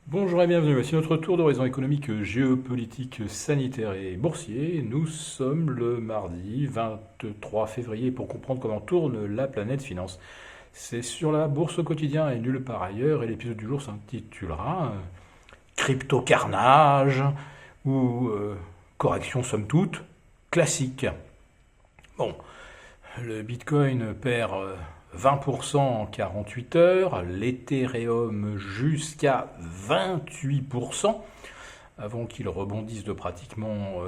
Bonjour et bienvenue, voici notre tour d'horizon économique, géopolitique, sanitaire et boursier. Nous sommes le mardi 23 février pour comprendre comment tourne la planète finance. C'est sur la bourse au quotidien et nulle part ailleurs, et l'épisode du jour s'intitulera Crypto carnage ou correction somme toute classique. Bon, le Bitcoin perd 20% en 48 heures, l'Ethereum jusqu'à 28%, avant qu'il rebondisse de pratiquement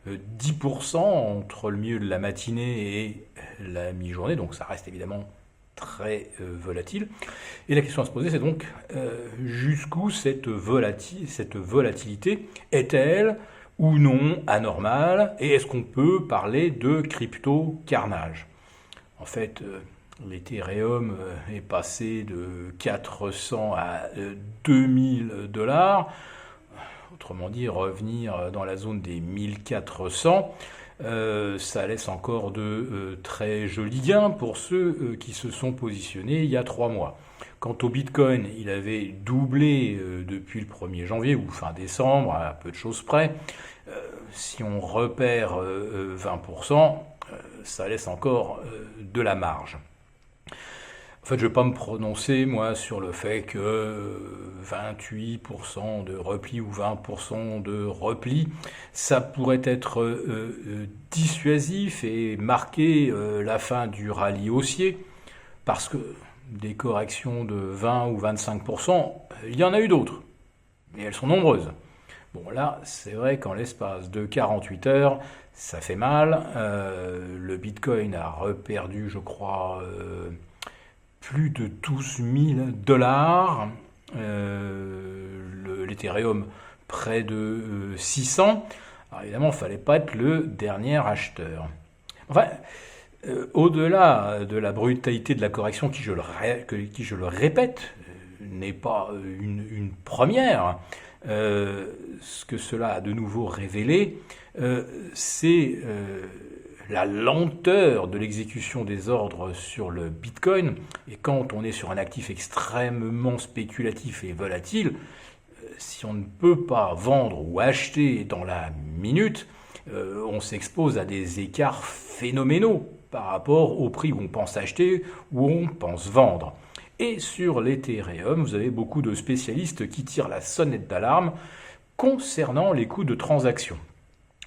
10% entre le milieu de la matinée et la mi-journée, donc ça reste évidemment très volatile. Et la question à se poser, c'est donc jusqu'où cette volatilité est-elle ou non anormale, et est-ce qu'on peut parler de crypto carnage? En fait, l'Ethereum est passé de 400 à 2000 dollars, autrement dit revenir dans la zone des 1400. Ça laisse encore de très jolis gains pour ceux qui se sont positionnés il y a 3 mois. Quant au Bitcoin, il avait doublé depuis le 1er janvier ou fin décembre, à peu de choses près. Si on repère 20%, ça laisse encore de la marge. En fait, je ne vais pas me prononcer, moi, sur le fait que 28% de repli ou 20% de repli, ça pourrait être dissuasif et marquer la fin du rallye haussier, parce que des corrections de 20 ou 25%, il y en a eu d'autres, et elles sont nombreuses. Bon, là, c'est vrai qu'en l'espace de 48 heures, ça fait mal. Le Bitcoin a reperdu, je crois, plus de 12 000 dollars. L'Ethereum, près de 600. Alors évidemment, il ne fallait pas être le dernier acheteur. Enfin, au-delà de la brutalité de la correction, qui, je le répète, n'est pas une première, ce que cela a de nouveau révélé, c'est la lenteur de l'exécution des ordres sur le Bitcoin. Et quand on est sur un actif extrêmement spéculatif et volatile, si on ne peut pas vendre ou acheter dans la minute, on s'expose à des écarts phénoménaux par rapport au prix où on pense acheter ou on pense vendre. Et sur l'Ethereum, vous avez beaucoup de spécialistes qui tirent la sonnette d'alarme concernant les coûts de transaction.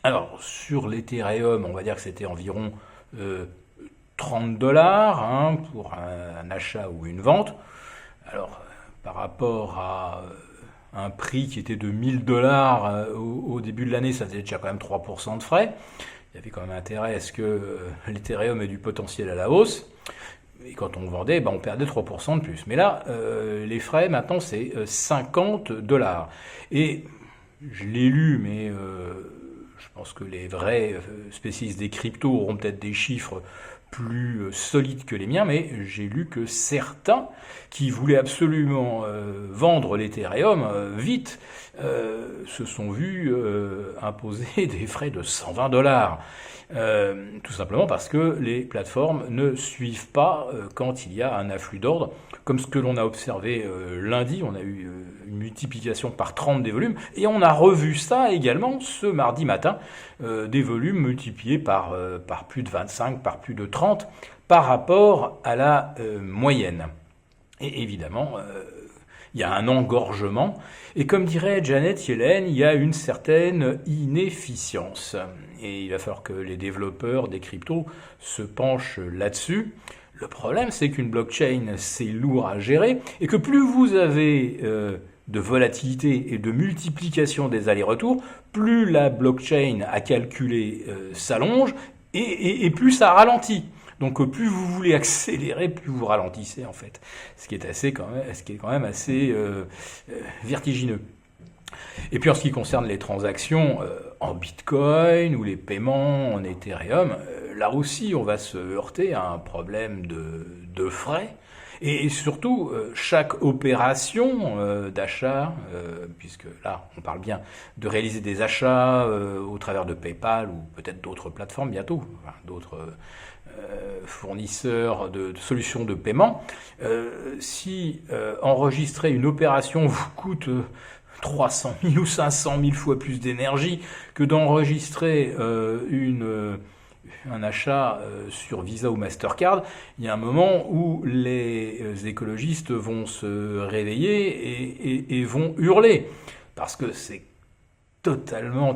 Alors, sur l'Ethereum, on va dire que c'était environ 30 dollars pour un achat ou une vente. Alors, par rapport à un prix qui était de 1000 dollars au début de l'année, ça faisait déjà quand même 3% de frais. Il y avait quand même intérêt à ce que l'Ethereum ait du potentiel à la hausse. Et quand on vendait, on perdait 3% de plus. Mais là, les frais, maintenant, c'est 50 dollars. Et je l'ai lu, mais je pense que les vrais spécialistes des cryptos auront peut-être des chiffres plus solides que les miens, mais j'ai lu que certains qui voulaient absolument vendre l'Ethereum vite se sont vus imposer des frais de 120 dollars. Tout simplement parce que les plateformes ne suivent pas quand il y a un afflux d'ordre, comme ce que l'on a observé lundi. On a eu une multiplication par 30 des volumes, et on a revu ça également ce mardi matin, des volumes multipliés par plus de 25, par plus de 30, par rapport à la moyenne. Et évidemment, il y a un engorgement, et comme dirait Janet Yellen, il y a une certaine inefficience. Et il va falloir que les développeurs des cryptos se penchent là-dessus. Le problème, c'est qu'une blockchain, c'est lourd à gérer, et que plus vous avez de volatilité et de multiplication des allers-retours, plus la blockchain à calculer s'allonge, et plus ça ralentit. Donc plus vous voulez accélérer, plus vous ralentissez en fait. Ce qui est quand même assez vertigineux. Et puis en ce qui concerne les transactions en Bitcoin ou les paiements en Ethereum, là aussi on va se heurter à un problème de frais. Et surtout, chaque opération d'achat, puisque là, on parle bien de réaliser des achats au travers de PayPal ou peut-être d'autres plateformes bientôt, enfin, d'autres fournisseurs de solutions de paiement, si enregistrer une opération vous coûte 300 000 ou 500 000 fois plus d'énergie que d'enregistrer un achat sur Visa ou Mastercard, il y a un moment où les écologistes vont se réveiller et vont hurler. Parce que c'est totalement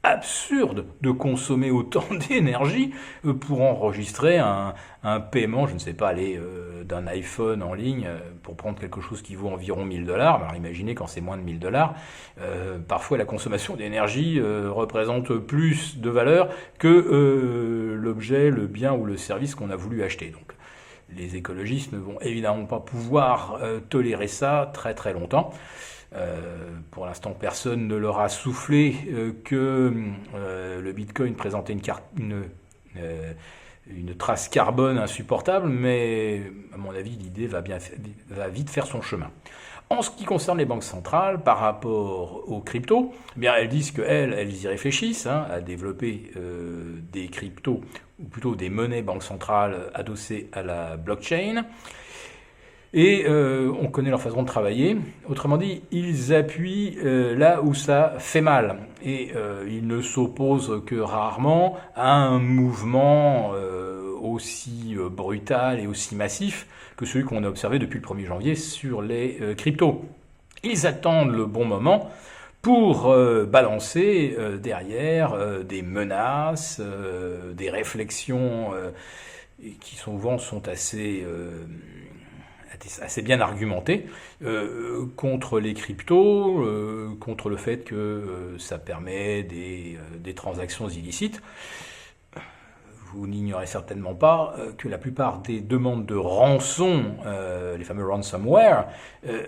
absurde de consommer autant d'énergie pour enregistrer un paiement, je ne sais pas, d'un iPhone en ligne pour prendre quelque chose qui vaut environ $1000. Alors imaginez quand c'est moins de $1000, parfois la consommation d'énergie représente plus de valeur que l'objet, le bien ou le service qu'on a voulu acheter. Donc les écologistes ne vont évidemment pas pouvoir tolérer ça très très longtemps. Pour l'instant, personne ne leur a soufflé que le Bitcoin présentait une trace carbone insupportable, mais à mon avis, l'idée va vite faire son chemin. En ce qui concerne les banques centrales, par rapport aux cryptos, eh bien, elles disent qu'elles y réfléchissent à développer des cryptos, ou plutôt des monnaies banques centrales adossées à la blockchain. Et on connaît leur façon de travailler. Autrement dit, ils appuient là où ça fait mal. Et ils ne s'opposent que rarement à un mouvement aussi brutal et aussi massif que celui qu'on a observé depuis le 1er janvier sur les cryptos. Ils attendent le bon moment pour balancer derrière des menaces, des réflexions qui souvent sont assez bien argumenté contre les cryptos, contre le fait que ça permet des transactions illicites. Vous n'ignorez certainement pas que la plupart des demandes de rançon, les fameux ransomware,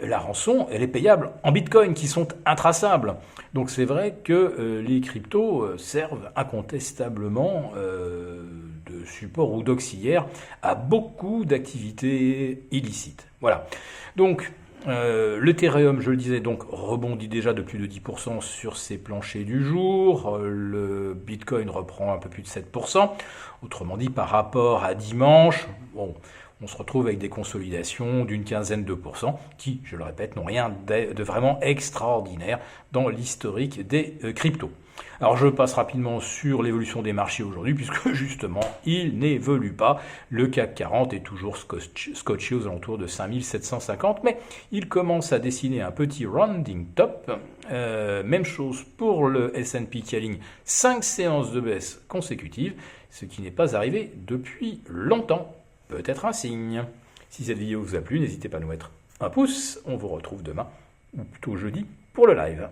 la rançon, elle est payable en bitcoin qui sont intraçables. Donc c'est vrai que les cryptos servent incontestablement de support ou d'auxiliaire à beaucoup d'activités illicites. Voilà. Donc l'Ethereum, je le disais, donc rebondit déjà de plus de 10% sur ses planchers du jour. Le Bitcoin reprend un peu plus de 7%. Autrement dit, par rapport à dimanche, bon, on se retrouve avec des consolidations d'une quinzaine de pourcents qui, je le répète, n'ont rien de vraiment extraordinaire dans l'historique des cryptos. Alors je passe rapidement sur l'évolution des marchés aujourd'hui, puisque justement, il n'évolue pas. Le CAC 40 est toujours scotché aux alentours de 5750, mais il commence à dessiner un petit rounding top. Même chose pour le S&P qui aligne 5 séances de baisse consécutives, ce qui n'est pas arrivé depuis longtemps. Peut-être un signe. Si cette vidéo vous a plu, n'hésitez pas à nous mettre un pouce. On vous retrouve demain, ou plutôt jeudi, pour le live.